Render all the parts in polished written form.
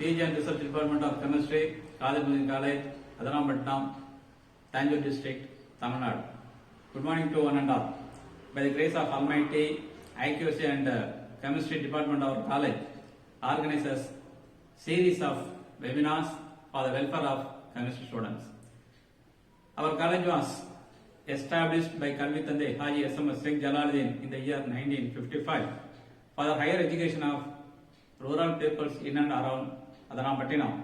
PG and Research Department of Chemistry, Kadipudi College, Adanampatnam, Tanjore District, Tamil Nadu. Good morning to one and all. By the grace of Almighty, IQC and Chemistry Department of our college organizes series of webinars for the welfare of chemistry students. Our college was established by Kalvi Tande Haji SMS Sheikh Jalaluddin in the year 1955 for the higher education of rural peoples in and around Adanampattinam.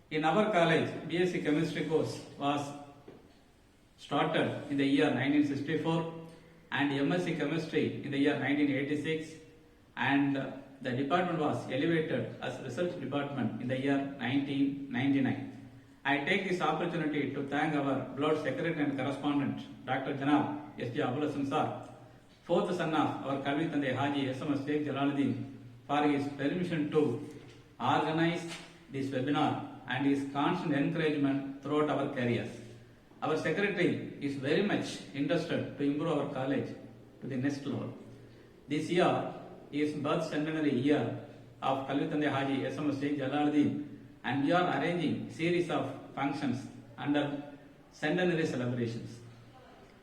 In our college, BSc Chemistry course was started in the year 1964 and MSc Chemistry in the year 1986, and the department was elevated as research department in the year 1999. I take this opportunity to thank our beloved secretary and correspondent, Dr. Janab S.J. Abul Hasan Sir, fourth son of our Kalvi Tande Haji SMS Sheikh Jalaluddin, for his permission to organize this webinar and his constant encouragement throughout our careers. Our secretary is very much interested to improve our college to the next level. This year is birth centenary year of Kalvi Tande Haji SMS Sheikh Jalaluddin, and we are arranging series of functions under centenary celebrations.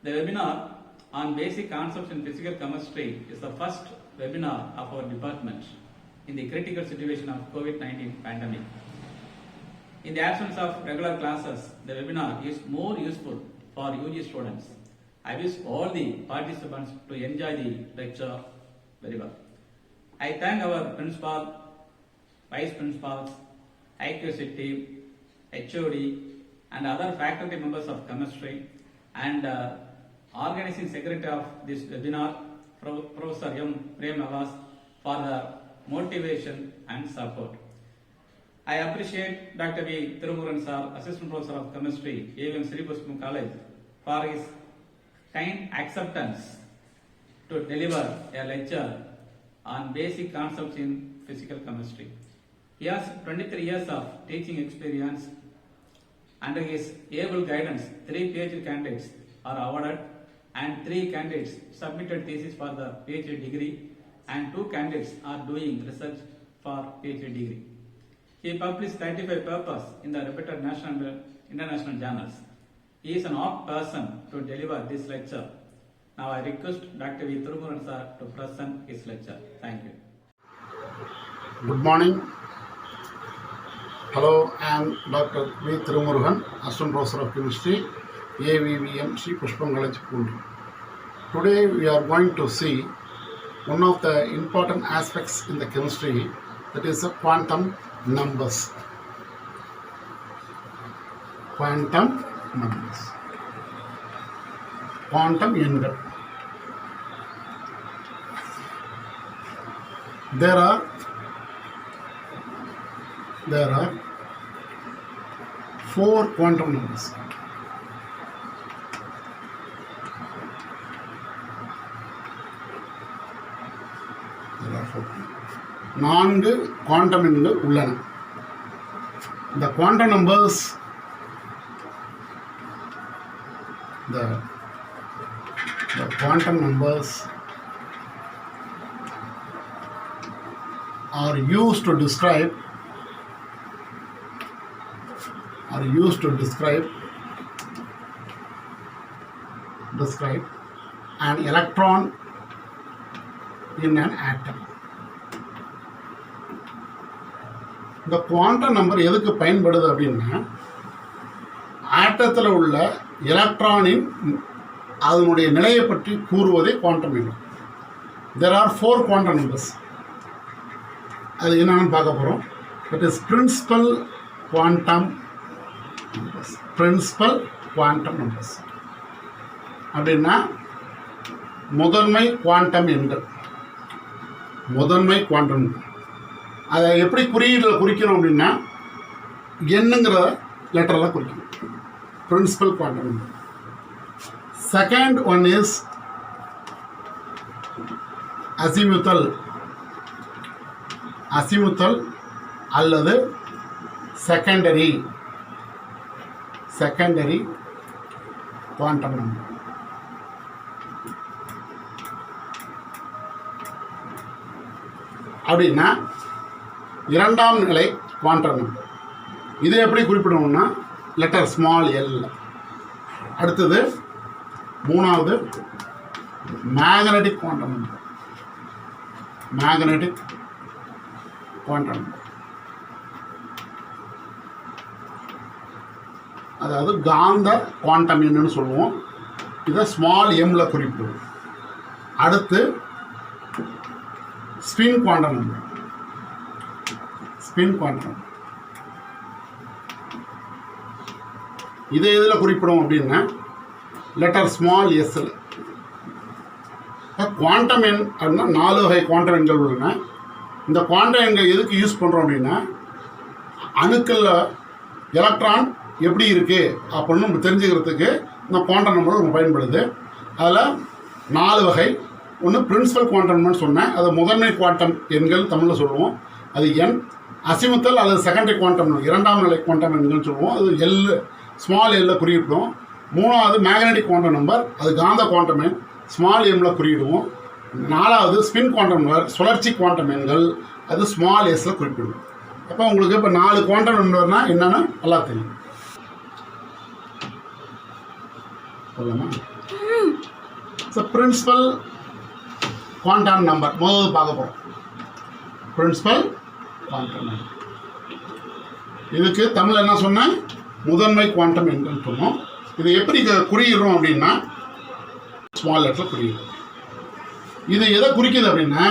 The webinar on basic concepts in physical chemistry is the first webinar of our department in the critical situation of COVID-19 pandemic. In the absence of regular classes, the webinar is more useful for UG students. I wish all the participants to enjoy the lecture very well. I thank our principal, vice principals, IQC team, HOD, and other faculty members of chemistry, and organizing secretary of this webinar, Professor M. Prem Nawaz, for the motivation and support. I appreciate Dr. V. Thirumurugan Sir, Assistant Professor of Chemistry, AVM Sri Pushpam College, for his kind acceptance to deliver a lecture on basic concepts in physical chemistry. He has 23 years of teaching experience. Under his able guidance, 3 PhD candidates are awarded and 3 candidates submitted thesis for the PhD degree, and 2 candidates are doing research for PhD degree. He published 35 papers in the reputed national and international journals. He is an apt person to deliver this lecture. Now I request Dr. V. Thirumurugan Sir to present his lecture. Thank you. Good morning. Hello, I am Dr. V. Thirumurugan, Assistant Professor of Chemistry, AVVM Sri Pushpam College, Pune. Today we are going to see one of the important aspects in the chemistry, that is the quantum numbers. Quantum numbers. Quantum எண்கள். There are 4 quantum numbers. There are 4. 4 quantum எண்கள் உள்ளன. The quantum numbers, the quantum numbers are used to describe an electron in an atom. இந்த quantum number எதுக்கு பயன்படுது அப்படின்னா, ஆட்டத்தில் உள்ள எலக்ட்ரானின் அதனுடைய நிலையை பற்றி கூறுவதே quantum number. There are 4 quantum numbers. அது என்னன்னு பார்க்க போகிறோம். That is principal quantum numbers. Principal quantum numbers அப்படின்னா முதன்மை குவாண்டம் எண்கள். முதன்மை குவாண்டம் எண்கள் அதை எப்படி குறியீடில் குறிக்கணும் அப்படின்னா, என்னங்கிற லெட்டரில் குறிக்கணும். Principal quantum number. Second one is azimuthal அல்லது செகண்டரி குவாண்டம் நம்பர். அப்படின்னா இரண்டாம் நிலை குவாண்டம் நம்பர். இதை எப்படி குறிப்பிடணும்னா லெட்டர் ஸ்மால் எல். அடுத்தது மூணாவது magnetic quantum number. Magnetic quantum number அதாவது காந்த குவாண்டம் எண்ணுன்னு சொல்லுவோம். இதை ஸ்மால் எம்மில் குறிப்பிடுவோம். அடுத்து spin quantum number. Spin quantum இதை எதில் குறிப்பிடும் அப்படின்னா லெட்டர் ஸ்மால் எஸ்ஸில். குவாண்டம் எண் அப்படின்னா 4 வகை குவாண்டம் எண்கள் உள்ளன. இந்த குவாண்டம் எண்கள் எதுக்கு யூஸ் பண்ணுறோம் அப்படின்னா அணுக்களில் எலக்ட்ரான் எப்படி இருக்குது அப்படின்னு நம்ம தெரிஞ்சுக்கிறதுக்கு இந்த குவாண்டம் நம்பர் நம்ம பயன்படுது. அதில் 4 வகை. ஒன்று பிரின்சிபல் குவாண்டம் நம்பர்னு சொன்னேன், அது முதன்மை குவாண்டம் எண்கள் தமிழில் சொல்லுவோம், அது என். அசிமுத்தல் அல்லது செகண்டரி குவாண்டம் நம்பர், இரண்டாம் நிலை குவாண்டம் எண்கள்னு சொல்லுவோம், அது எல், ஸ்மால் எல்ல குறியிடுவோம். மூணாவது மேக்னெட்டிக் குவாண்டம் நம்பர், அது காந்த குவாண்டம் எண், ஸ்மால் எம்மில் குறியிடுவோம். நாலாவது ஸ்பின் குவாண்டம் நம்பர், சுழற்சி குவாண்டம் எண்கள், அது ஸ்மால் எஸ்ஸில் குறிப்பிடுவோம். அப்போ உங்களுக்கு இப்போ 4 குவாண்டம் நம்பர்னா என்னென்னு நல்லா தெரியும். சொல்லலாமா? ஸோ பிரின்சிபல் குவாண்டம் நம்பர் முதல்ல பார்க்க போகிறோம். பிரின்சிபல் குவாண்டம் நம்பர், இதுக்கு தமிழ் என்ன சொன்னேன், முதன்மை குவாண்டம் எண்கள் சொன்னோம். இது எப்படி குறியிடுறோம் அப்படின்னா ஸ்மால் லெட்டரில் குறியிடும். இது எதை குறிக்குது அப்படின்னா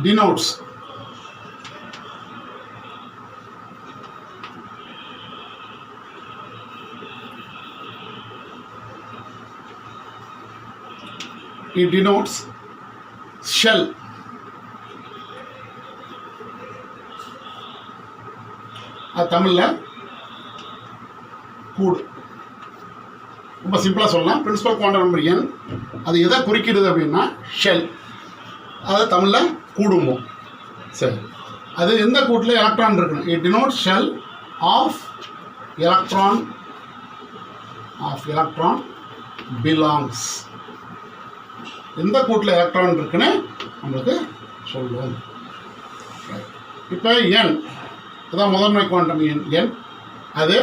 டினோட்ஸ் it denotes shell. அது தமிழில் கூடு. ரொம்ப சிம்பிளாக சொல்லலாம். பிரின்சிபல் குவாண்டம் நம்பர் எண் அது எதை குறிக்கிறது அப்படின்னா ஷெல், அது தமிழில் கூடும்போம். சரி, அது எந்த கூட்டில் எலக்ட்ரான் இருக்கணும். It denote shell of electron belongs. எந்த கூட்டில் எலக்ட்ரான் இருக்குன்னு நம்மளுக்கு சொல்லுவோம். இப்போ எண் அதான் முதன்மை குவாண்டம் எண். அது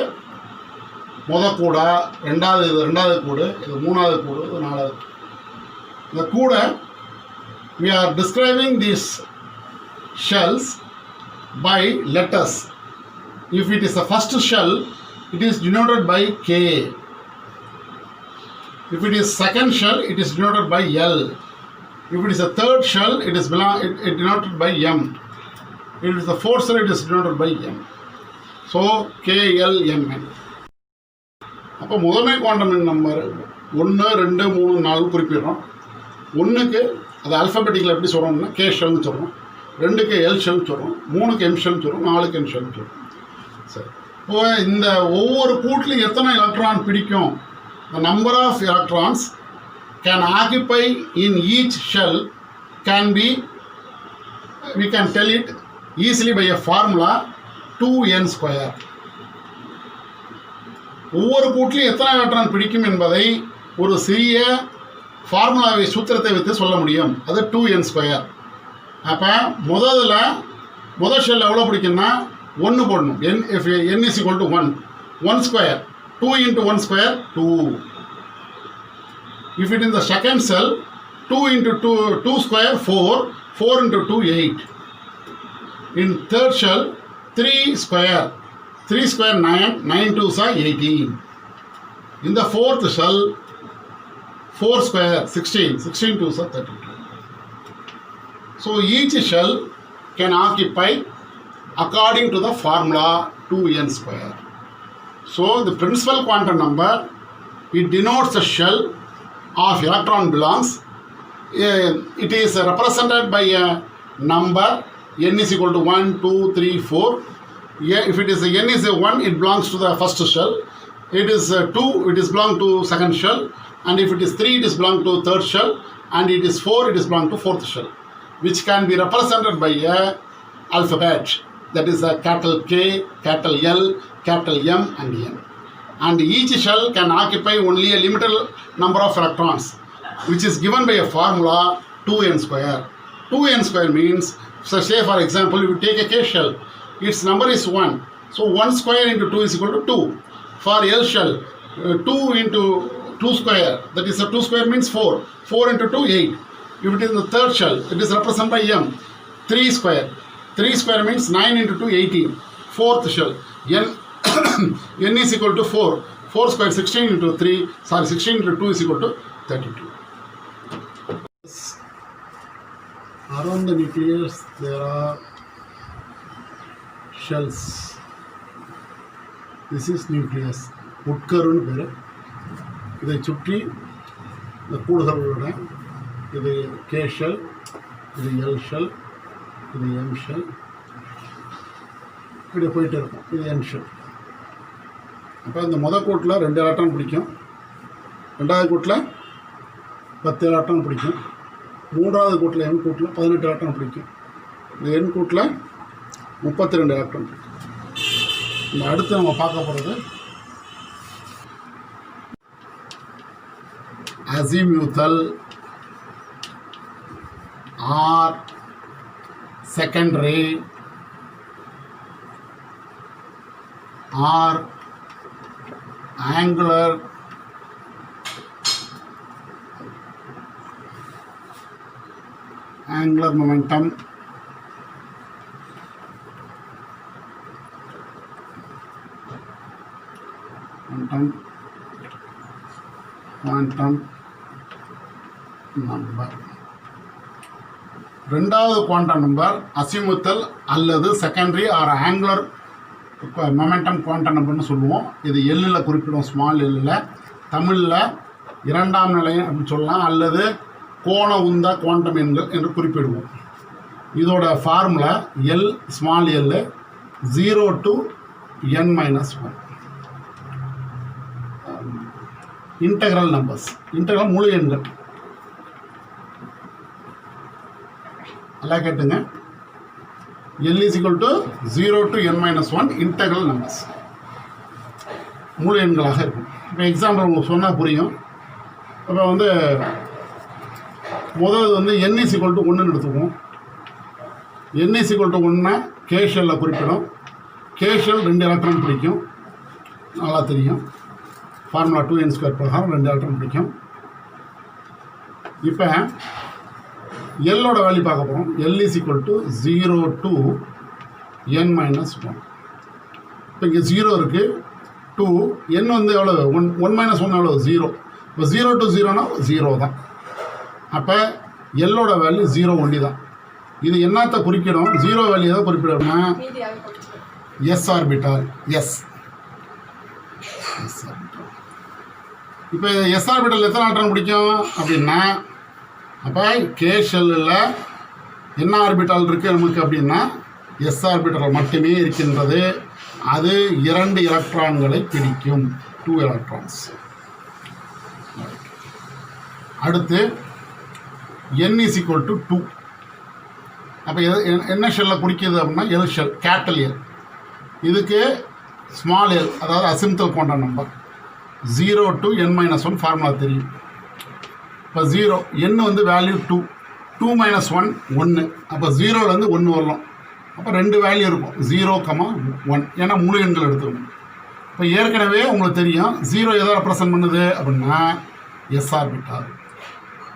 கூடா, ரெண்டாவது கூடு, இது மூணாவது கூடு, இது நாலாவது. இந்த கூட we are describing these shells by letters. If it is the first shell, it is denoted by K. If it is second shell, it is denoted by L. If it is a third shell, it is denoted by M. If it is the fourth shell, it is denoted by M. So K, L, M, N. அப்போ முதன்மை quantum எண் number 1, 2, 3, 4 குறிப்பிடுறோம். 1க்கு அது அல்ஃபபெட்டிக்கில் எப்படி சொல்கிறோம்னா K ஷெல்னு சொல்கிறோம், 2க்கு L ஷெல்னு சொல்கிறோம், 3க்கு எம் ஷெல்னு சொல்கிறோம், 4க்கு என் ஷெல்னு சொல்கிறோம். சரி, இப்போ இந்த ஒவ்வொரு கூட்டிலையும் எத்தனை எலக்ட்ரான் பிடிக்கும், the number of electrons can occupy in each shell can be, we can tell it easily by a formula 2n square. ஒவ்வொரு கூட்டிலையும் எத்தனை எலக்ட்ரான் பிடிக்கும் என்பதை ஒரு சிறிய ஃபார்முலாவை சூத்திரத்தை வைத்து சொல்ல முடியும். அது 2n ஸ்கொயர். அப்போ முதல் ஷெல் எவ்வளோ பிடிக்கும்னா 1 போடணும். n is equal to 1. 1 square, 2 into 1 square 2. If it is the second cell, 2 into 2 square 4, 4 into 2 8. In third shell, 3 square, 3 square 9, 9 2s are 18. In the fourth shell, 4 square 16, 16 2s are 32. So each shell can occupy according to the formula 2n square. So the principal quantum number, it denotes the shell of electron belongs. It is represented by a number n is equal to 1, 2, 3, 4. If it is n is 1, it belongs to the first shell. It is 2, it is belong to second shell. And if it is 3, it is belong to third shell. And it is 4, it is belong to fourth shell, which can be represented by a alphabet. That is a capital K, capital L, capital M and N. And each shell can occupy only a limited number of electrons, which is given by a formula 2n square. 2n square means So say for example, you take a K shell, its number is 1. So 1 square into 2 is equal to 2. For L shell, 2 into 2 square, that is 2 square means 4. 4 into 2, 8. If it is the third shell, it is represented by M. 3 square. 3 square means 9 into 2, 18. Fourth shell, N is equal to 4. 4 square, 16 into 3, 16 into 2 is equal to 32. Around the nucleus, there are shells. This is nucleus. உட்கருன்னு பேர். இதை சுற்றி இந்த கூடுகளோட இது K shell, இது L shell, இது M shell, இப்படி போயிட்டு இருக்கும். இது என் ஷெல். அப்போ இந்த மொதல் கூட்டில் 2 எலக்ட்ரான் பிடிக்கும், ரெண்டாவது கூட்டில் 10 எலக்ட்ரான் பிடிக்கும், மூன்றாவது கூட்டில் என் கூட்டில் 18 எலக்ட்ரான் பிடிக்கும், இந்த என் கூட்டில் 32 எலக்ட்ரான் பிடிக்கும். இந்த அடுத்து நம்ம பார்க்க போகிறது azimuthal or secondary or angular momentum quantum number. ரெண்டாவது குவாண்டம் நம்பர் அசிமுத்தல் அல்லது secondary or angular momentum quantum நம்பர்னு சொல்லுவோம். இது எல்லில் குறிப்பிடும், ஸ்மால் எல்லில். தமிழில் இரண்டாம் நிலை அப்படின்னு சொல்லலாம், அல்லது கோண உந்த குவாண்டம் எண்கள் என்று குறிப்பிடுவோம். இதோட formula L small L 0 to n-1. Integral numbers, integral முழு எண்கள். எல்லாம் கேட்டுங்க. L is equal to 0 to n-1 integral numbers, முழு எண்களாக இருக்கும். இப்போ எக்ஸாம்பிள் உங்களுக்கு சொன்னால் புரியும். இப்போ முதல்ல n is equal to 1ன்னு எடுத்துக்குவோம். n is equal to 1 K ஷெல்லில் குறிப்பிடும். K ஷெல் 2 எலக்ட்ரான் பிடிக்கும், நல்லா தெரியும். ஃபார்முலா 2n² பிரகாரம் 2 எலக்ட்ரான் பிடிக்கும். இப்போ எல்லோட வேல்யூ பார்க்க போகிறோம். L is equal to 0 to n-1. இப்போ இங்கே 0 இருக்குது, 2, n எவ்வளோ 1-1 எவ்வளோ 0. இப்போ 0 to 0னா 0 தான். அப்போ எல்லோட வேல்யூ 0 ஒண்டி தான். இது என்னத்தை குறிக்கிடும்? 0 வேல்யூ எதை குறிப்பிடணும்னா எஸ் ஆர்பிட்டால். S orbital. இப்போ எஸ் ஆர்பிட்டால் எத்தனை எலக்ட்ரான் பிடிக்கும் அப்படின்னா, அப்போ கே ஷெல்லில் என்ன ஆர்பிட்டால் இருக்குது நமக்கு அப்படின்னா எஸ் ஆர்பிட்டால் மட்டுமே இருக்கின்றது. அது 2 எலக்ட்ரான்களை பிடிக்கும், 2 எலக்ட்ரான்ஸ். அடுத்து n is equal to 2. அப்போ என்ன ஷெல்லில் பிடிக்குது அப்படின்னா எல் ஷெல், கேபிட்டல் எல். இதுக்கு ஸ்மால் எல், அதாவது azimuthal quantum number 0 to n-1 formula தெரியும். இப்போ 0 n வேல்யூ 2, 2 - 1 1. அப்போ 0லேருந்து 1 வரலாம். அப்போ 2 வேல்யூ இருக்கும், 0,1. ஏன்னா முழு எண்கள் எடுத்துக்கணும். இப்போ ஏற்கனவே உங்களுக்கு தெரியும் 0 எதை ரெப்ரசன்ட் பண்ணுது அப்படின்னா எஸ் ஆர்பிட்டால்.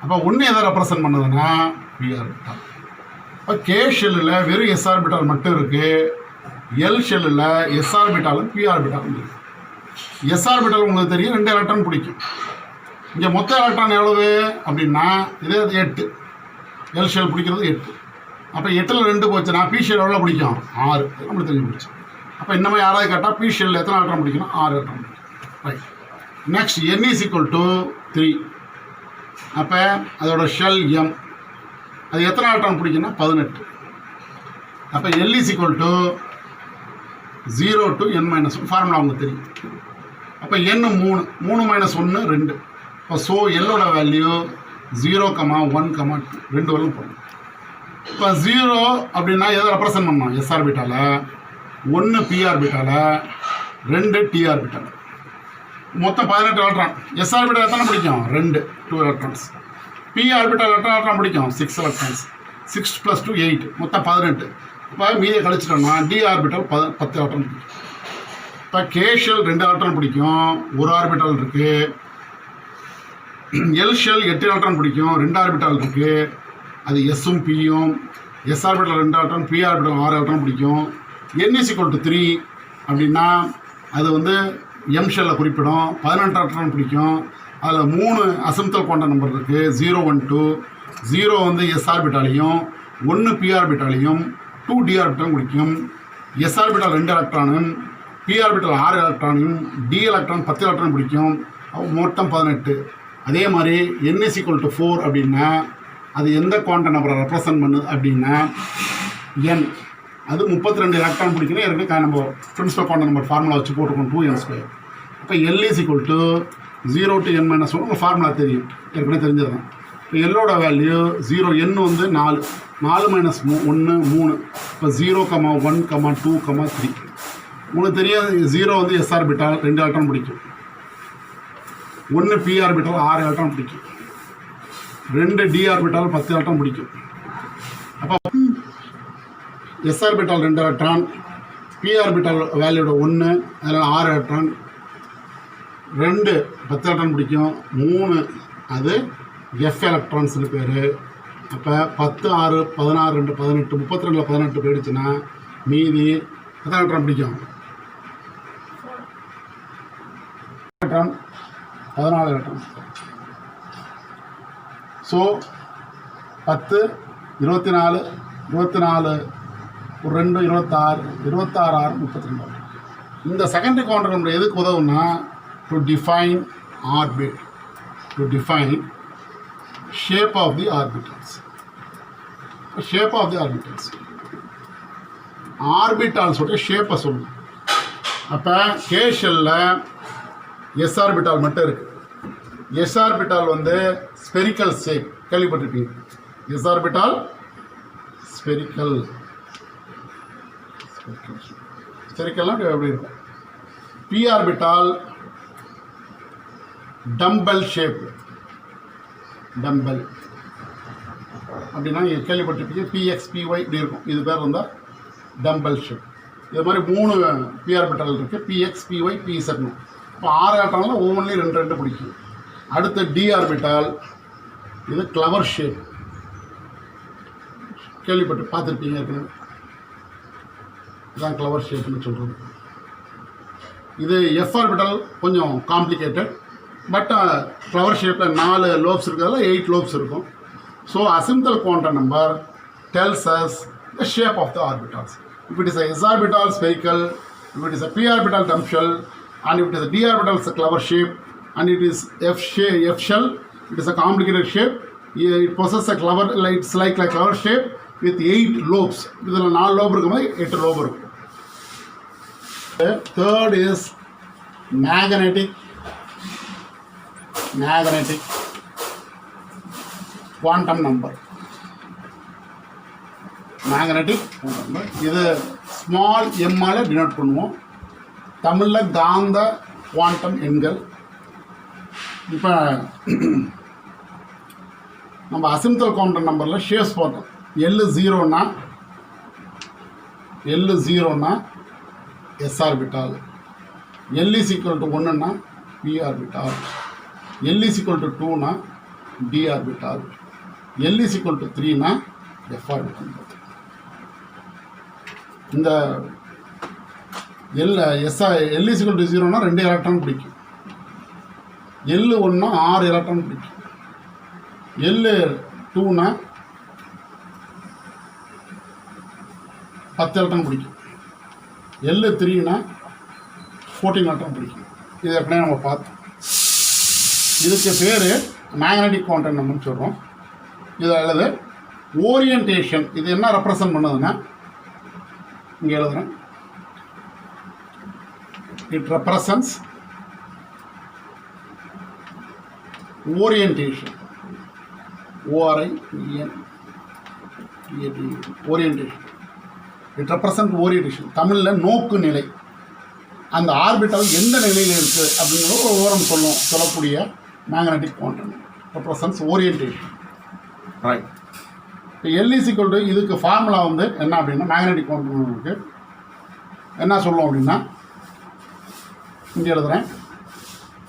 அப்போ 1 எதை ரெப்ரசன்ட் பண்ணுதுன்னா பி ஆர்பிட்டால். இப்போ கே ஷெல்லில் வெறும் எஸ் ஆர்பிட்டால் மட்டும் இருக்குது. எல் ஷெல்லில் எஸ் ஆர்பிட்டாலும் பி ஆர்பிட்டாலும் இருக்குது. எஸ் ஆர்பிட்டால் உங்களுக்கு தெரியும் 2 எலக்ட்ரான் பிடிக்கும். இங்கே மொத்த எலக்ட்ரான் எவ்வளவு அப்படின்னா இதே 8. எல் ஷெல் பிடிக்கிறது 8. அப்போ 8ல் 2 போச்சுன்னா பி ஷெல் எவ்வளோ பிடிக்கும்? 6. நம்மளுக்கு தெரிஞ்சு பிடிச்சி. அப்போ இன்னமே யாராவது கேட்டால் பி ஷெல் எத்தனை எலக்ட்ரான் பிடிக்கணும்? 6 எலக்ட்ரான் பிடிக்கும். Right. Next n is equal to 3. அப்போ அதோட ஷெல் எம், அது எத்தனை எலக்ட்ரான் பிடிக்குன்னா 18. அப்போ L is equal to 0 to n-1 formula உங்களுக்கு தெரியும். அப்போ n 3, 3 - 1 2. இப்போ ஸோ எல்லோட வேல்யூ 0,1,2 2 வரலும் போடணும். இப்போ 0 அப்படின்னா எதை ரெப்ரசன்ட் பண்ணணும்? எஸ் ஆர்பிட்டால. 1 பி ஆர்பிட்டால, 2 டி ஆர்பிட்டால. மொத்தம் 18 எலக்ட்ரான். எஸ் ஆர்பிட்டால் எத்தனை பிடிக்கும்? 2 எலக்ட்ரான்ஸ். பி ஆர்பிட்டால் எத்தனை எலக்ட்ரான் பிடிக்கும்? 6 எலக்ட்ரான்ஸ். 6 + 2 8 மொத்தம் 18. இப்போ மீதியை கழிச்சிட்டோம்னா டி ஆர்பிட்டால் 10 எலக்ட்ரான் பிடிக்கும். இப்போ கே ஷெல் 2 எலக்ட்ரான் பிடிக்கும், 1 ஆர்பிட்டால் இருக்குது. எல் ஷெல் 8 எலக்ட்ரான் பிடிக்கும், 2 ஆர்பிட்டால் இருக்குது. அது எஸ்ஸும் பியும். S orbital 2 electron, P orbital 6 electron பிடிக்கும். n = 3 அப்படின்னா அது வந்து எம் ஷெல்லை குறிப்பிடும். 18 எலக்ட்ரான் பிடிக்கும். அதில் 3 அசிம்ப்டல் குவாண்டம் நம்பர் இருக்குது, 0 1 2. 0 வந்து எஸ் ஆர்பிட்டாலையும், 1 பி ஆர்பிட்டாலையும், 2 டி ஆர்பிட்டாலும் பிடிக்கும். எஸ் ஆர்பிட்டால் 2 எலக்ட்ரானும், பி ஆர்பிட்டால் 6 எலக்ட்ரானையும், டி எலக்ட்ரான் 10 எலக்ட்ரான் பிடிக்கும். மொத்தம் 18. அதே மாதிரி n = 4 அப்படின்னா அது எந்த குவாண்டம் நம்பரை ரெப்ரசன்ட் பண்ணுது அப்படின்னா n. அது 32 எலக்ட்ரான் பிடிக்கணும். ஏற்கனவே நம்ம பிரின்சிபல் குவாண்டம் நம்பர் ஃபார்முலா வச்சு போட்டுக்கணும், 2n². இப்போ L = 0 to n - 1 உங்களுக்கு ஃபார்முலா தெரியும், ஏற்கனவே தெரிஞ்சது தான். இப்போ எல்லோட வேல்யூ 0, n வந்து 4, 4 - 1 3. இப்போ 0, 1, 2, 3. உங்களுக்கு தெரியாது 0 வந்து எஸ் ஆர்பிட்டால் 2 எலக்ட்ரான் பிடிக்கும், 1 பி ஆர்பிட்டால் 6 எலக்ட்ரான் பிடிக்கும், 2 டி ஆர்பிட்டால் 10 எலக்ட்ரான் பிடிக்கும். அப்போ S orbital 2 electron, P orbital வேல்யூட 1, அதில் 6 எலக்ட்ரான், 2 10 எலக்ட்ரான் பிடிக்கும், 3 அது எஃப் எலக்ட்ரான்ஸ்னு பேர். அப்போ 10 6 16 2 18, 32ல் 18 போயிடுச்சுன்னா மீதி எத்தனை எலக்ட்ரான் பிடிக்கும்? 14 எலக்ட்ரான். ஸோ 10 24 24 ஒரு 2 26 26 6 32. இந்த செகண்டரி குவாண்டம் நம்பர் எதுக்கு உதவும்னா to define orbit, to define shape of the orbitals. Shape of the orbitals, ஆர்பிட்டால்ஸோட ஷேப்பை சொல்லணும். அப்போ கே ஷெல்லில் எஸ் ஆர்பிட்டால் மட்டும் இருக்குது. எஸ் ஆர்பிட்டால் வந்து ஸ்பெரிக்கல் ஷேப், கேள்விப்பட்டிருப்பீங்க. எஸ் ஆர்பிட்டால் ஸ்பெரிக்கல், ஸ்பெரிக்கல்லாம் எப்படி இருக்கும். P orbital dumbbell shape, dumbbell அப்படின்னா நீங்கள் கேள்விப்பட்டிருப்பீங்க. பிஎக்ஸ் பிஒய் இப்படி இருக்கும், இது பேர் வந்தால் டம்பல் ஷேப். இது மாதிரி 3 பி ஆர்பிட்டால் இருக்குது, பிஎக்ஸ் பிஒய் பிஇசட்னு. இப்போ 6 எலக்ட்ரானில் ஒவ்வொன்றிலையும் 2 2 பிடிக்கும். அடுத்து டி ஆர்பிட்டால், இது கிளவர் ஷேப், கேள்விப்பட்டு பார்த்துருப்பீங்க ஏற்கனவே. இதுதான் கிளவர் ஷேப்னு சொல்கிறது. இது எஃப் ஆர்பிட்டால் கொஞ்சம் காம்ப்ளிகேட்டட், பட் கிளவர் ஷேப்பில் 4 லோப்ஸ் இருக்கிறதால 8 லோப்ஸ் இருக்கும். So asymptotal quantum number tells us the shape of the orbitals. If it is a s orbital spherical, if it is a p orbital dumb shell, and if it is a d orbital it's a clever shape, and it is f shell, it is a complicated shape. It possesses a clever, it's like a clever shape with 8 lobes. இதில் 4 lobe இருக்கும், 8 lobe இருக்கும். Third is magnetic quantum number. Magnetic quantum number, இது small எம்மால் denote பண்ணுவோம். தமிழில் காந்த quantum எண்கள். இப்போ நம்ம அசிம்ப்டல் குவாண்டம் நம்பரில் ஷேப்ஸ் போட்டோம். எல் ஜீரோன்னா S orbital, L is equal to 1ன்னா P orbital, L is equal to 2னா D orbital, L is equal to 3னா எஃப் ஆர்பிட்டால். இந்த எல் இஸ் ஈக்குவல் டு 0னா 2 எலக்ட்ரான் பிடிக்கும், எல் 1னா 6 எலக்ட்ரான் பிடிக்கும், எல் 2னா 10 எலக்ட்ரான் பிடிக்கும், எல் 3னா 14 எலக்ட்ரான் பிடிக்கும். இது எப்படின்னா நம்ம பார்த்தோம். இதுக்கு பேர் மேக்னெட்டிக் குவாண்டம் நம்பர்னு சொல்கிறோம். இது அல்லது ஓரியன்டேஷன், இது என்ன ரெப்ரசன்ட் பண்ணுதுன்னா இங்கே எழுதுகிறேன். It represents orientation, ORIN orientation. It represent orientation, தமிழில் நோக்கு நிலை. அந்த ஆர்பிட்டால் எந்த நிலையில் இருக்குது அப்படிங்கிற ஒரு விவரம் சொல்லக்கூடிய magnetic quantum represents orientation. Right. இப்போ எல் இஸ் ஈக்குவல் டு இதுக்கு ஃபார்முலா வந்து என்ன அப்படின்னா மேக்னெட்டிக் குவாண்டம் என்ன சொல்லுவோம் அப்படின்னா இங்கே எழுதுகிறேன்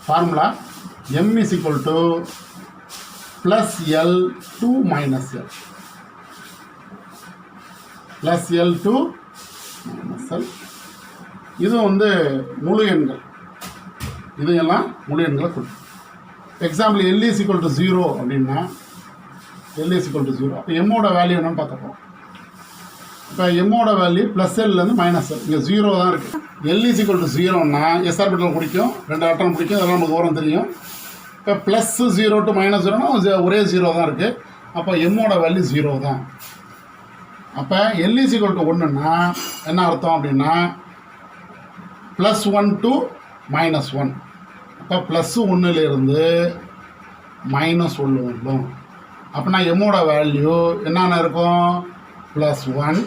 formula M is equal to plus L to minus L plus L to minus L. இது வந்து முழு எண்கள், இதையெல்லாம் முழு எண்களை கொடுக்கும். Example L is equal to 0 அப்படின்னா எல் இஸ் ஈக்குவல் டு 0. அப்போ எம்மோட வேல்யூ என்னன்னு பார்த்துப்போம். இப்போ எம்மோட வேல்யூ ப்ளஸ் எல்லேருந்து மைனஸ் எல், இங்கே 0 தான் இருக்குது. எல் இஸ் ஈக்குவல் டு 0ன்னா எஸ் ஆர்பிட்டல் பிடிக்கும், 2 ஆட்டம் பிடிக்கும், அதெல்லாம் நமக்கு ஓரம் தெரியும். இப்போ ப்ளஸ் 0 டு மைனஸ் 0னா ஒரே 0 தான் இருக்குது. அப்போ எம்மோட வேல்யூ 0 தான். அப்போ எல் இஸ் ஈக்குவல் டு 1ன்னா என்ன அர்த்தம் அப்படின்னா ப்ளஸ் 1 டு மைனஸ் 1. அப்போ ப்ளஸ் 1லேருந்து மைனஸ் 1 வரணும். அப்படின்னா எம்மோட வேல்யூ என்னென்ன இருக்கும்? ப்ளஸ் 1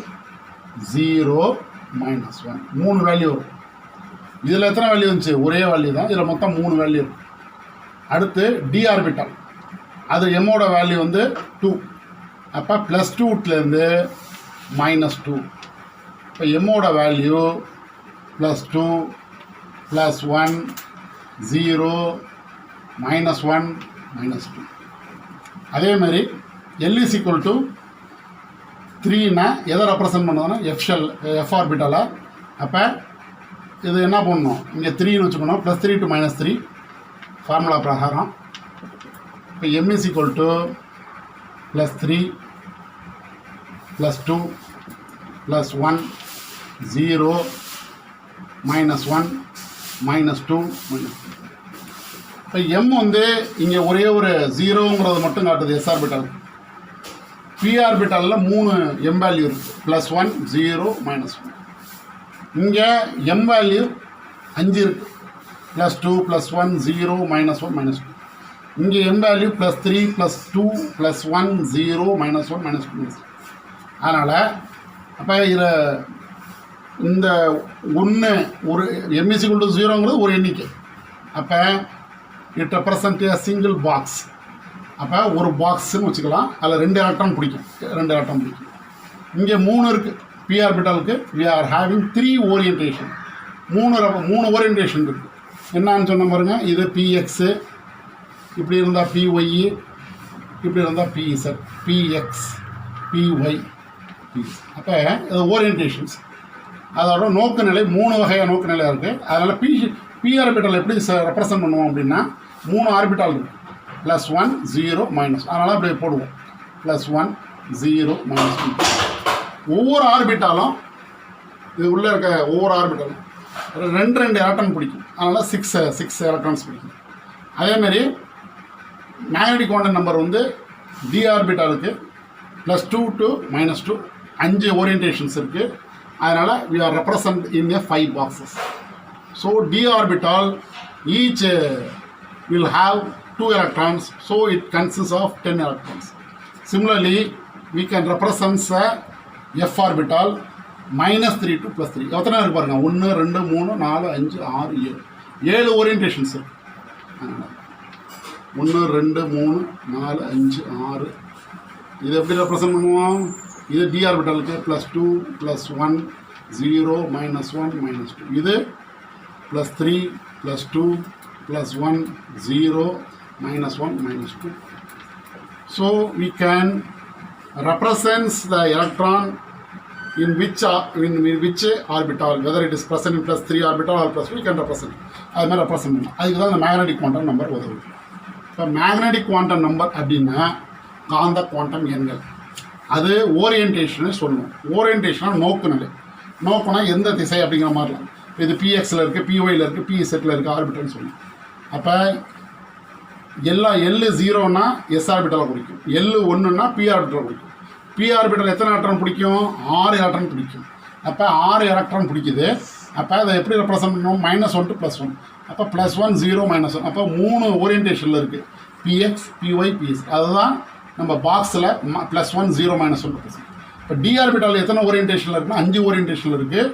0 மைனஸ் 1 3 வேல்யூ வரும். இதில் எத்தனை வேல்யூ இருந்துச்சு? ஒரே வேல்யூ தான். இதில் மொத்தம் 3 வேல்யூ இருக்கும். அடுத்து டி ஆர்பிட்டல், அது எம்மோட வேல்யூ வந்து 2. அப்போ ப்ளஸ் 2லேருந்து மைனஸ் 2. இப்போ எம்மோட value plus 2 plus 1 0 minus 1 minus 2. அதேமாதிரி எல் இஸ் ஈக்குவல் டு 3னா எதை ரெப்ரசன்ட் பண்ணுதுன்னா எஃப் ஆர்பிட்டலை. அப்போ இது என்ன பண்ணணும்? இங்கே 3ன்னு வச்சுக்கணும். ப்ளஸ் 3 டு மைனஸ் 3 ஃபார்முலா பிரகாரம். இப்போ M is equal to plus 3 plus 2 plus 1 0 minus 1 minus 2 minus 2. இப்போ எம் வந்து இங்கே ஒரே ஒரு 0ங்கிறது மட்டும் காட்டுது எஸ் ஆர்பிட்டல். பி ஆர்பிட்டலில் 3 எம் வேல்யூ இருக்குது. Plus 1 0 minus 1. இங்கே எம் வேல்யூ 5 இருக்குது. Plus 2 plus 1 0 minus 1 minus 2. இங்கே M value plus 3 plus 2 plus 1 0 minus 1 minus 2 minus 2. அதனால் அப்போ இதில் இந்த 1 ஒரு எம் இஸ் ஈக்குவல் டு 0ங்கிறது ஒரு எண்ணிக்கை. அப்போ it represent a single box. அப்போ ஒரு பாக்ஸ்ன்னு வச்சுக்கலாம். அதில் 2 எலக்ட்ரான் பிடிக்கும். இங்கே 3 இருக்குது. பி ஆர்பிட்டலுக்கு we are having 3 orientation. 3 orientation இருக்குது. என்னான்னு சொன்ன பாருங்க, இது பிஎக்ஸு, இப்படி இருந்தால் பிஒய், இப்படி இருந்தால் பிஇசட், பிஎக்ஸ் பிஒய் பிஎஸ். அப்போ இது ஓரியன்டேஷன்ஸ். அதோட நோக்கு நிலை 3 வகையாக நோக்கு நிலையாக இருக்குது. அதனால் பி ஆர்பிட்டல் எப்படி ரெப்ரசன்ட் பண்ணுவோம் அப்படின்னா 3 ஆர்பிட்டால் இருக்குது. Plus 1 0 minus. அதனால் அப்படி போடுவோம். Plus 1 0 minus 1. ஒவ்வொரு ஆர்பிட்டாலும் இது உள்ளே இருக்க ஒவ்வொரு ஆர்பிட்டாலும் 2 எலக்ட்ரான் பிடிக்கும். அதனால் 6 எலக்ட்ரான்ஸ் பிடிக்கும். அதேமாரி மேக்னெட்டிக் குவாண்டம் நம்பர் வந்து டி ஆர்பிட்டாலுக்கு ப்ளஸ் 2 டு மைனஸ் 2 5 ஓரியன்டேஷன்ஸ் இருக்குது. அதனால் we are represent in a 5 boxes. So d orbital each will have 2 electrons, so it consists of 10 electrons. Similarly, we can represent f orbital minus 3 to plus 3. எத்தனை இருக்கு பாருங்க? 1 2 3 4 5 6 7 orientations இருக்கு. 1 2 3 4 5 6. இது எப்படி represent பண்ணுவோம்? இது டி ஆர்பிட்டலுக்கு ப்ளஸ் 2 ப்ளஸ் 1 0 மைனஸ் 1 மைனஸ் 2. இது plus 3 plus 2 plus 1 0 minus 1 minus 2. So we can represent the electron in which orbital, whether it is present in plus 3 orbital or plus 2, we can represent. அது மாதிரி represent பண்ணலாம். அதுக்கு தான் இந்த magnetic quantum number உதவுது. இப்போ magnetic quantum number அப்படின்னா காந்த குவாண்டம் எண்கள். அது ஓரியன்டேஷனை சொல்லணும். ஓரியன்டேஷனாக நோக்கு நிலை. நோக்குனா எந்த திசை அப்படிங்கிற மாதிரிலாம். இது பிஎக்ஸில் இருக்குது, பிஒயில் இருக்குது, பிஇசெட்டில் இருக்குது ஆர்பிட்டல்னு சொல்லணும். அப்போ எல்லா எல் 0னா எஸ் ஆர்பிட்டலை பிடிக்கும். எல் 1னா பி ஆர்பிட்டலை பிடிக்கும். பி ஆர்பிட்டல் எத்தனை எலக்ட்ரான் பிடிக்கும்? 6 எலக்ட்ரான் பிடிக்கும். அப்போ 6 எலக்ட்ரான் பிடிக்குது. அப்போ அதை எப்படி ரெப்ரசன்ட் பண்ணுவோம்? -1 to +1. அப்போ +1 0 -1. அப்போ 3 ஓரியன்டேஷனில் இருக்குது. P X P Y P Z. அதுதான் நம்ம பாக்ஸில் +1 0 -1. இப்போ டி ஆர்பிட்டல் எத்தனை ஓரியன்டேஷனில் இருக்குன்னா 5 ஓரியன்டேஷனில் இருக்குது.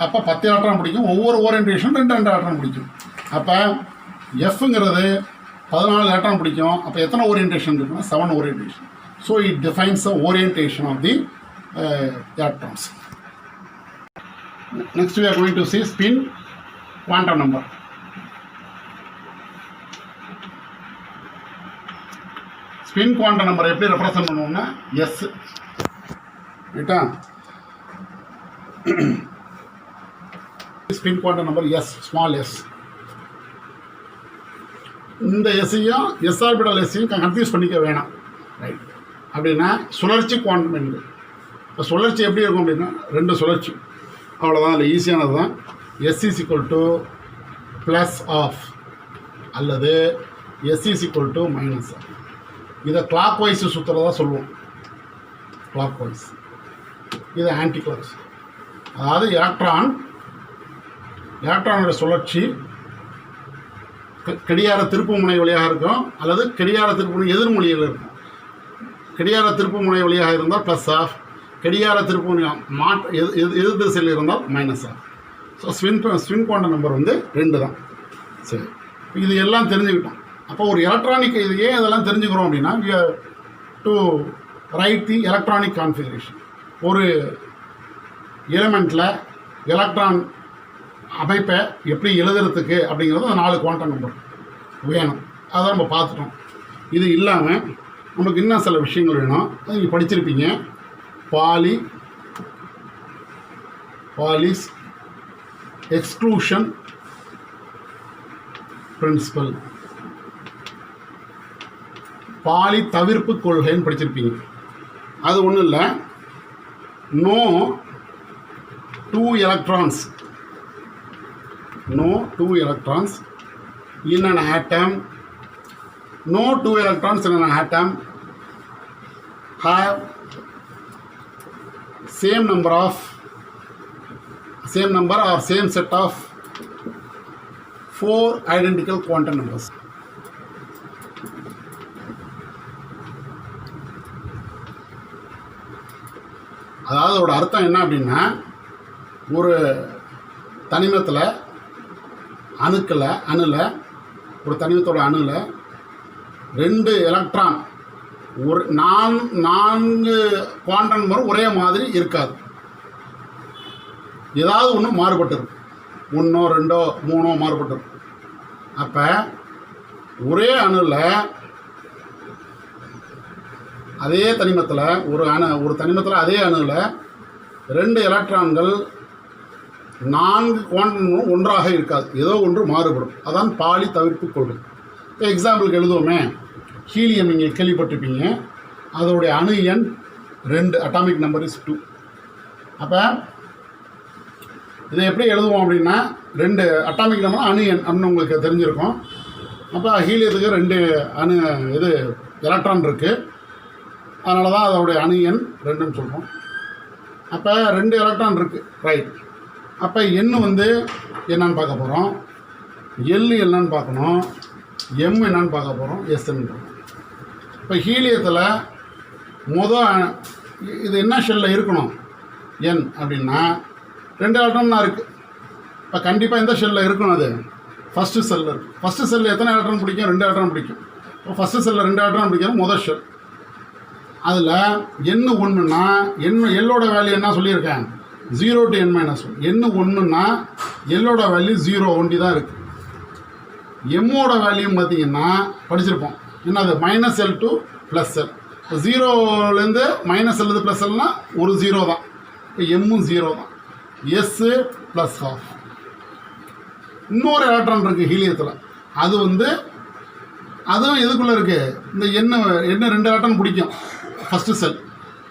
அப்போ 10 எலக்ட்ரான் பிடிக்கும். ஒவ்வொரு ஓரியன்டேஷனும் 2 எலக்ட்ரான் பிடிக்கும். அப்போ எஃப்ங்கிறது 14 எலக்ட்ரான் பிடிக்கும். அப்போ எத்தனை ஓரியன்டேஷன் இருக்குன்னா 7 orientation. So it defines the orientation of the electrons. Next we are going to see spin quantum number. Spin quantum number எப்படி ரெப்ரசன்ட் பண்ணுவோம்னா S ரைட்டா. Spin quantum number S, small s. இந்த எஸ்ஸையும் S orbital எஸ்ஸையும் confuse பண்ணிக்க வேணாம். Right. அப்படின்னா சுழற்சி quantum எண்கள். இப்போ சுழற்சி எப்படி இருக்கும் அப்படின்னா 2 சுழற்சி, அவ்வளோதான். அதில் ஈஸியானது தான். S is equal to plus half அல்லது S is equal to minus half. இதை கிளாக் வைஸ் சுற்றுறதா சொல்லுவோம், கிளாக் வைஸ். இது ஆன்டி கிளாக்ஸ். அதாவது எலக்ட்ரானோட சுழற்சி கடிகார திருப்பு முனை வழியாக இருக்கும் அல்லது கடிகார திருப்பு முனை எதிர்மொழியில் இருக்கும். கடிகார திருப்பு முனை வழியாக இருந்தால் ப்ளஸ் ஆஃப், கடிகார திருப்பு முனை எதிர் திசையில் இருந்தால் minus half. So spin quantum number வந்து 2 தான். சரி, இது எல்லாம் தெரிஞ்சுக்கிட்டோம். அப்போ ஒரு எலக்ட்ரானிக் இது ஏன் இதெல்லாம் தெரிஞ்சுக்கிறோம் அப்படின்னா we have to write the electronic configuration. ஒரு எலிமெண்ட்டில் எலக்ட்ரான் அமைப்பை எப்படி எழுதுறதுக்கு அப்படிங்கிறது 4 குவாண்டம் நம்பர் வேணும். அதை நம்ம பார்த்துட்டோம். இது இல்லாமல் நமக்கு இன்னும் சில விஷயங்கள் வேணும். அது நீங்கள் படிச்சிருப்பீங்க. பாலிஸ் எக்ஸ்க்ளூஷன் பிரின்சிபல், பாலி தவிர்ப்பு கொள்கைன்னு படிச்சிருப்பீங்க. அது ஒன்றும் இல்லை. No two electrons in an atom, no 2 electrons in an atom have same number or same set of 4 identical quantum numbers. அதாவது அதோட அர்த்தம் என்ன அப்படின்னா, ஒரு தனிமத்தில் அணுல ஒரு தனிமத்தோட அணுல 2 எலக்ட்ரான் ஒரு 4 குவாண்டம் நம்பர் ஒரே மாதிரி இருக்காது. ஏதாவது ஒன்று மாறுபட்டிருக்கும். 1 2 3 மாறுபட்டிருக்கும். அப்போ ஒரே அணுல அதே தனிமத்தில் ஒரு தனிமத்தில் அதே அணுவில் 2 எலக்ட்ரான்கள் 4 குவாண்டம் ஒன்றாக இருக்காது, ஏதோ ஒன்று மாறுபடும். அதான் பாலி தவிர்ப்பு கொள்கை. இப்போ எக்ஸாம்பிளுக்கு எழுதுவோமே, ஹீலியம் நீங்கள் கேள்விப்பட்டிருப்பீங்க. அதோடைய அணு எண் 2, அட்டாமிக் நம்பர் இஸ் 2. அப்போ இதை எப்படி எழுதுவோம் அப்படின்னா, 2 அட்டாமிக் நம்பர் அணு எண் அப்படின்னு உங்களுக்கு தெரிஞ்சிருக்கும். அப்போ ஹீலியத்துக்கு 2 எலக்ட்ரான் இருக்குது. அதனால தான் அதோடைய அணு எண் 2ன்னு சொல்கிறோம். அப்போ 2 எலக்ட்ரான் இருக்குது. ரைட். அப்போ எண் வந்து என்னன்னு பார்க்க போகிறோம், எல் என்னன்னு பார்க்கணும், எம் என்னன்னு பார்க்க போகிறோம், எஸ்ன்னு பார்க்கணும். இப்போ ஹீலியத்தில் இது என்ன ஷெல்லில் இருக்கணும் என் அப்படின்னா 2 எலக்ட்ரான் தான் இருக்குது. இப்போ கண்டிப்பாக எந்த ஷெல்லில் இருக்கணும்? அது ஃபஸ்ட்டு செல்லில் இருக்குது. ஃபஸ்ட்டு செல்லில் எத்தனை எலக்ட்ரான் பிடிக்கும்? 2 எலக்ட்ரான் பிடிக்கும். இப்போ ஃபஸ்ட்டு செல்லில் 2 எலக்ட்ரான் பிடிக்கிறது முதல் ஷெல். அதில் எண் 1ன்னா எல்லோட வேல்யூ என்ன சொல்லியிருக்கேன்? 0 to n - 1. எண் 1ன்னா எல்லோட வேல்யூ 0 ஒண்டி தான் இருக்குது. எம்மோட வேல்யூ பார்த்தீங்கன்னா படிச்சிருப்போம். என்னது? -l to +l. இப்போ 0லேருந்து -l to +lனா ஒரு 0 தான். இப்போ எம்மும் 0 தான். S +12. இன்னொரு எலக்ட்ரான் இருக்குது ஹீலியத்தில். அது வந்து அதுவும் எதுக்குள்ளே இருக்குது? இந்த எண்ணெய் 2 எலக்ட்ரான் பிடிக்கும் ஃபஸ்ட்டு செல்.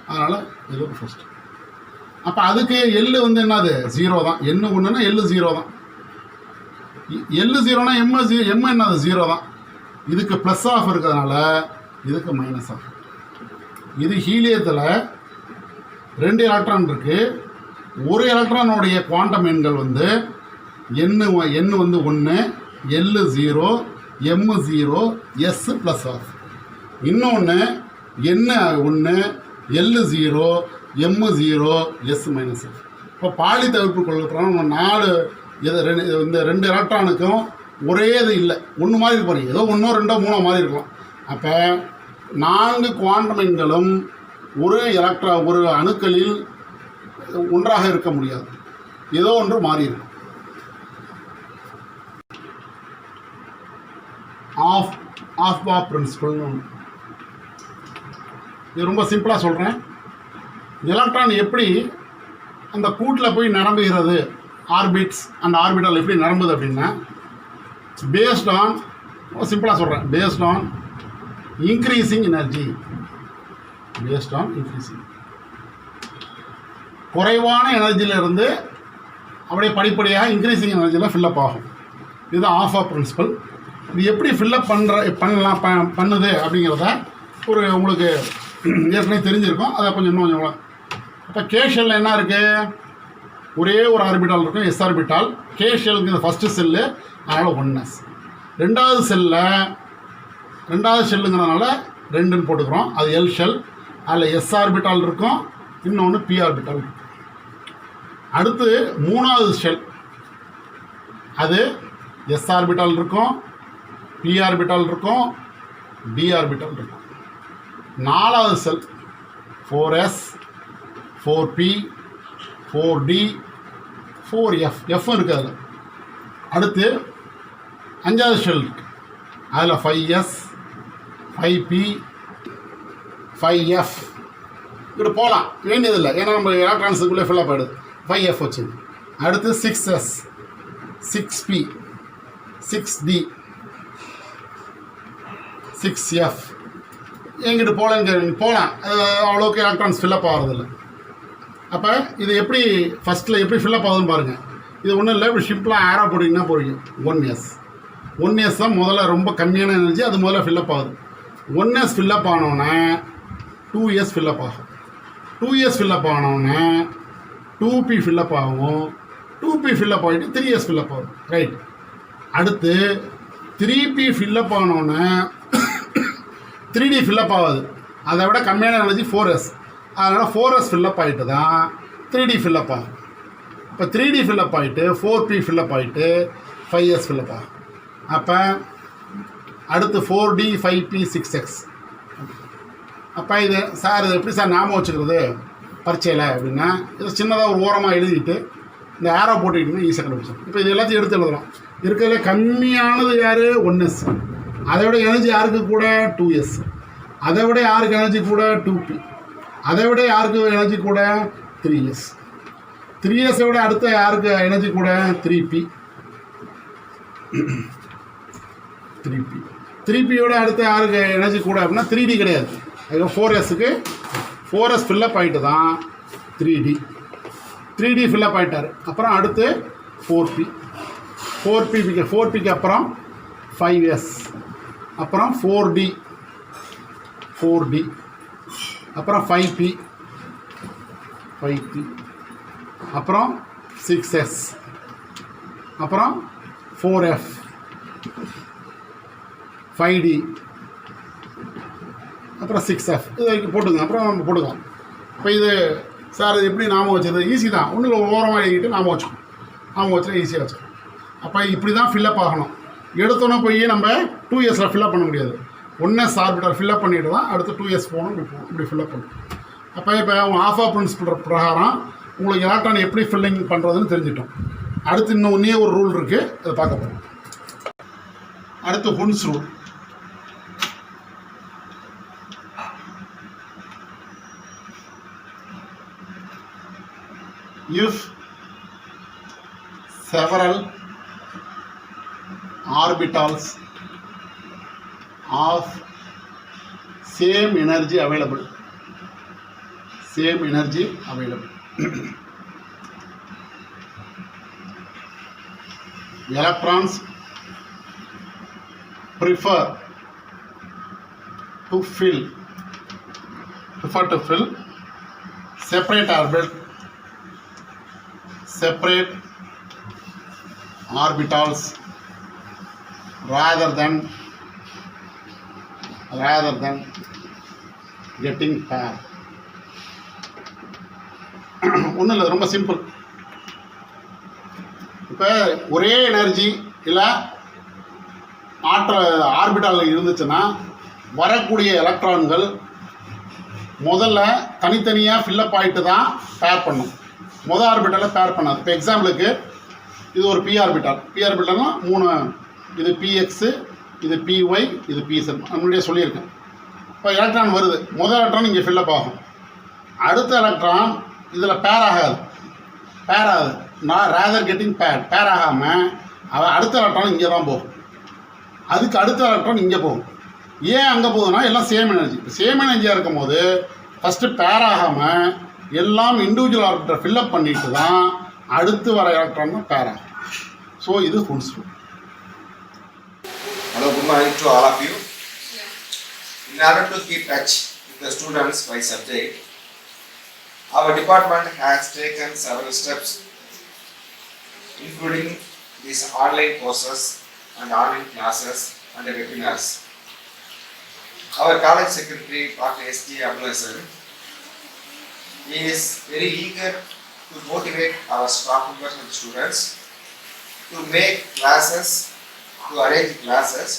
அதனால் இது ஃபஸ்ட்டு. அப்போ அதுக்கு எல் வந்து என்னது? 0 தான். எண்ணு 1ன்னா எல் 0 தான். எல் 0னா எம் என்னது? 0 தான். இதுக்கு ப்ளஸ் ஆஃப் இருக்கிறதுனால இதுக்கு மைனஸ் ஆஃப். இது ஹீலியத்தில் 2 எலக்ட்ரான் இருக்குது. ஒரு எலக்ட்ரானுடைய குவாண்டம் எண்கள் வந்து எண்ணு வந்து 1, L 0, M 0, S plus half. இன்னொன்று n 1, L 0, M 0, S minus half. இப்போ பாலி தவிர்ப்பு கொள்ளுறோம். 4 இந்த 2 எலக்ட்ரானுக்கும் ஒரே இது இல்லை, ஒன்று மாதிரி இருப்பாரு. ஏதோ 1 2 3 மாதிரி இருக்கலாம். அப்போ 4 குவாண்டம் எண்களும் ஒரு அணுக்களில் ஒன்றாக இருக்க முடியாது, ஏதோ ஒன்று மாறி இருக்கும். ஆஃப் பிரின்சிபல்னு ஒன்று. இது ரொம்ப சிம்பிளாக சொல்கிறேன். எலக்ட்ரான் எப்படி அந்த கூட்டில் போய் நிரம்புகிறது, ஆர்பிட்ஸ் அண்ட் ஆர்பிட்டால் எப்படி நிரம்புது அப்படின்னா, பேஸ்ட் ஆன், சிம்பிளாக சொல்கிறேன், பேஸ்ட் ஆன் இன்க்ரீசிங் எனர்ஜி. குறைவான எனர்ஜியிலிருந்து அப்படியே படிப்படியாக இன்க்ரீசிங் எனர்ஜியில் ஃபில்லப் ஆகும். இது ஆஃப் பிரின்சிபல். இது எப்படி ஃபில்லப் பண்ணுது அப்படிங்கிறத உங்களுக்கு ஏற்கனவே தெரிஞ்சிருக்கும். அதை இன்னும் கொஞ்சம். இப்போ கேஷியலில் என்ன இருக்குது, ஒரே ஒரு ஆர்பிட்டால் இருக்கும், எஸ் ஆர்பிட்டால். கேஷியலுக்கு ஃபஸ்ட்டு செல்லு, அதனால் 1s. ரெண்டாவது ஷெல்லுங்கிறதுனால 2ன்னு போட்டுக்கிறோம், அது எல் ஷெல். அதில் எஸ் ஆர்பிட்டால் இருக்கும், இன்னொன்று பி ஆர்பிட்டால் இருக்கும். அடுத்து 3வது ஷெல், அது எஸ் ஆர்பிட்டால் இருக்கும், பி ஆர்பிட்டால் இருக்கும், டி ஆர்பிட்டால் இருக்கும். 4வது செல் 4s, 4p, 4d, 4f, f இருக்குது அதில். அடுத்து 5வது ஷெல் இருக்குது, அதில் 5s, 5p, 5f இப்படி போகலாம், வேண்டியதில்லை. ஏன்னா நம்ம எலக்ட்ரான்ஸுக்குள்ளே ஃபில்லப் ஆகிடுது. 5f வச்சு. அடுத்து 6s, 6p, 6d, 6f எங்கிட்டு போகலாம். அவ்வளோக்கு எலக்ட்ரான்ஸ் ஃபில்லப் ஆகிறதில்ல. அப்போ இது எப்படி ஃபஸ்ட்டில் எப்படி ஃபில்லப் ஆகுதுன்னு பாருங்கள். இது ஒன்றும் இல்லை, இப்படி சிம்பிளாக ஆரோ போட்டிங்கன்னா போகிறீங்க. 1s தான் முதல்ல ரொம்ப கம்மியான எனர்ஜி, அது முதல்ல ஃபில்லப் ஆகுது. 1s ஃபில்லப் ஆனோடனே 2s ஃபில்லப் ஆகும். 2s ஃபில்லப் ஆனோடனே 2p ஃபில்லப் ஆகும். 2p ஃபில்லப் ஆகிட்டு 3s ஃபில்லப் ஆகும். ரைட். அடுத்து 3p ஃபில்லப் ஆனோடனே 3d ஃபில்லப் ஆகுது. அதை விட கம்மியான எனர்ஜி 4s. அதனால் 4s ஃபில்லப் ஆகிட்டு தான் 3d ஃபில்லப் ஆகும். இப்போ 3d ஃபில்லப் ஆகிட்டு 4p ஃபில்லப் ஆகிட்டு 5s ஃபில்லப் ஆகும். அப்போ அடுத்து 4d, 5p, 6x. அப்போ இது சார் இது எப்படி சார் ஞாபகம் வச்சுக்கிறது பரீட்சையில் அப்படின்னா, இது சின்னதாக ஒரு ஓரமாக எழுதிட்டு இந்த ஆரோ போட்டுக்கிட்டிங்கன்னா ஈஸியாக கண்டுபிடிச்சோம். இப்போ இது எல்லாத்தையும் எடுத்து எழுதுகிறோம். இருக்கிறதுல கம்மியானது யார், 1s. அதை விட எனர்ஜி யாருக்கு கூட, 2s. அதை விட யாருக்கு எனர்ஜி கூட, 2p. அதை விட யாருக்கு எனர்ஜி கூட, 3s. 3s விட அடுத்த யாருக்கு எனர்ஜி கூட, 3p. 3pயோட அடுத்த யாருக்கு எனர்ஜி கூட அப்படின்னா 3d கிடையாது. அதுக்கு 4sக்கு 4s ஃபில்லப் ஆகிட்டு தான் 3d ஃபில்லப் ஆகிட்டார். அப்புறம் அடுத்து 4pக்கு அப்புறம் 5s, அப்புறம் 4d, அப்புறம் 5p, அப்புறம் 6s, அப்புறம் 4f, 5d, அப்புறம் 6f. இது போட்டுங்க. அப்புறம் நம்ம போட்டுக்கலாம். இப்போ இது சார் இது எப்படி ஞாபகம் வச்சது, ஈஸி தான். ஒன்றும் ஓரமாக எழுதிட்டு ஞாபகம் வச்சுக்கணும். ஞாபகம் வச்சுட்டு ஈஸியாக வச்சுக்கணும். அப்போ இப்படி தான் ஃபில்லப் ஆகணும். எடுத்தோன்னே போய் நம்ம 2sல ஃபில்லப் பண்ண முடியாது. 1s ஆர்பிட்டால் ஃபில்லப் பண்ணிட்டு தான் அடுத்து 2s போகணும். இப்படி ஃபில்லப் பண்ணணும். அப்போ இப்போ ஆஃப் பிரின்சிபல் பிரகாரம் உங்களுக்கு எலக்ட்ரான் எப்படி ஃபில்லிங் பண்ணுறதுன்னு தெரிஞ்சிட்டோம். அடுத்து இன்னும் ஒன்றே ஒரு ரூல் இருக்குது, அதை பார்க்க போகிறோம். அடுத்து Hund's rule. If several orbitals of same energy available electrons prefer to fill separate orbitals rather than getting pair. ஒன்றும் இல்லை, ரொம்ப சிம்பிள். இப்போ ஒரே எனர்ஜி இல்லை ஆர்பிட்டால் இருந்துச்சுன்னா வரக்கூடிய எலக்ட்ரான்கள் முதல்ல தனித்தனியாக ஃபில்லப் ஆகிட்டு தான் பேர் பண்ணும். மொதல் ஆர்பிட்டலில் பேர் பண்ணாது. இப்போ எக்ஸாம்பிளுக்கு இது ஒரு பி ஆர்பிட்டல்னா 3, இது பிஎக்ஸு, இது பிஒய், இது பிசெட். முன்னாடியே சொல்லியிருக்கேன். இப்போ எலக்ட்ரான் வருது, முதல் எலக்ட்ரான் இங்கே ஃபில்லப் ஆகும். அடுத்த எலக்ட்ரான் இதில் பேர் ஆகாது. நான் ரேதர் கெட்டிங் பேர் ஆகாமல் அடுத்த எலக்ட்ரான் இங்கே தான் போகும். அதுக்கு அடுத்த எலக்ட்ரான் இங்கே போகும். ஏன் அங்கே போகுதுன்னா எல்லாம் சேம் எனர்ஜி. சேம் எனர்ஜியாக இருக்கும் போது ஃபஸ்ட்டு பேர் ஆகாமல் எல்லாம் இண்டிவிஜுவல் ஆர்பிட்டை ஃபில்லப் பண்ணிட்டு தான் அடுத்து வர எலக்ட்ரான் தான் பேர் ஆகும். ஸோ இது full school. Hello, good morning to all of you. In order to keep touch with the students by subject, our department has taken several steps, including these online courses and online classes and webinars. Our college secretary, Dr. S.T. Abdulhassan, is very eager to motivate our staff members and students to make classes, to arrange classes,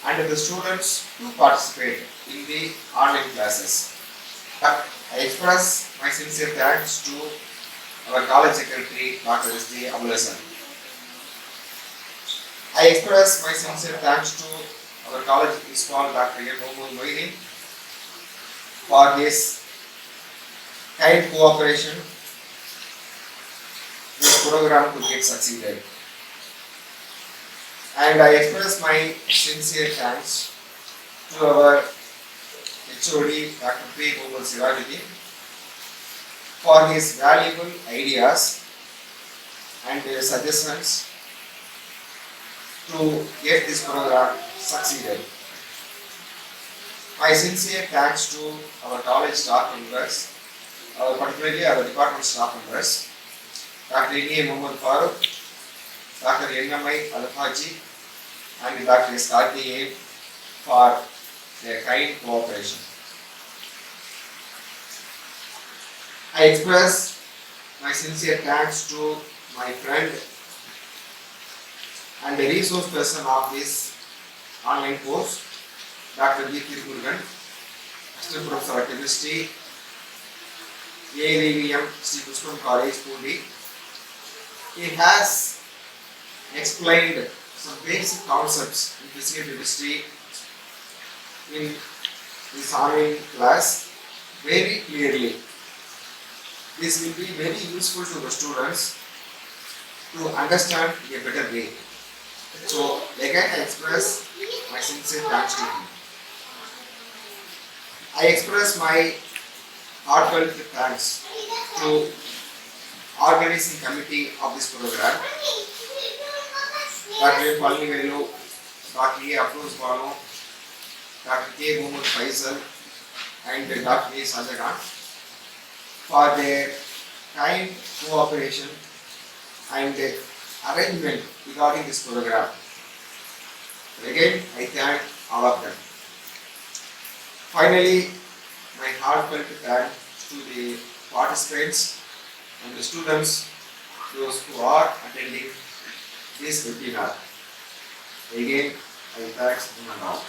and the students to participate in the online classes. But I express my sincere thanks to our college secretary, Dr. S.T. Abdulhassan. I express my sincere thanks to our college principal, Dr. M. Mohammed Moini, for his kind cooperation. This program could get succeeded. And I express my sincere thanks to our HOD, Dr. P. Mohammed Sirajuddin, for his valuable ideas and suggestions to get this program succeeded. My sincere thanks to our college staff members, particularly our department staff members, Dr. N.A. Mohammed Farooq, Dr. N.M.I. Al-Haji, and Dr. S. Karthikeyan for their kind cooperation. I express my sincere thanks to my friend and the resource person of this online course, Dr. B. Thirumurugan, Assistant Professor of Chemistry, AVVM, Sri Pushpam College, Pune. He has explained some basic concepts in physical chemistry in this online class very clearly. This will be very useful to the students to understand in a better way. So again I express my sincere thanks to him. I express my heartfelt thanks to organizing committee of this program, Dr. Palni Velu, Dr. A. Afroz Bano, Dr. K. Mohammed Faisal, and Dr. A. Sajagan for their kind cooperation and arrangement regarding this program. Again, I thank all of them. Finally, my heartfelt thanks to the participants and the students, those who are attending this webinar. Again, I thank them and all.